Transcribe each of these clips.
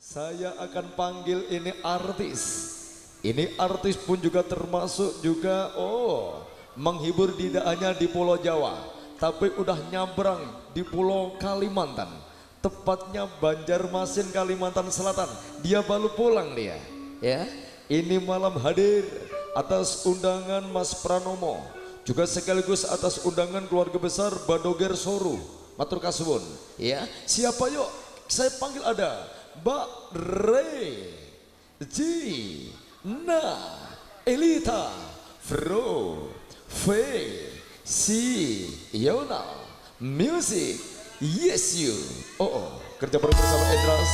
Saya akan panggil ini artis. Ini artis pun juga termasuk juga menghibur tidak hanya di Pulau Jawa, tapi udah nyabrang di Pulau Kalimantan. Tepatnya Banjarmasin, Kalimantan Selatan. Dia baru pulang dia. Ya, ini malam hadir atas undangan Mas Pranomo, juga sekaligus atas undangan keluarga besar Badoger Soru. Matur kasuwun. Ya, siapa yuk? Saya panggil ada Mbak Regina Elita Fro Yona Music Yes You. Kerja bareng bersama Edras.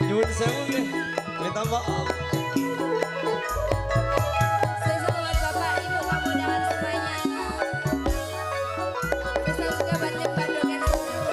Nyuwun sewu nggih, minta maaf. Selamat Bapak Ibu tamu undangan semuanya. Spesial juga buat tim Badoger Soru.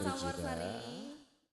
Samar juga. Sari.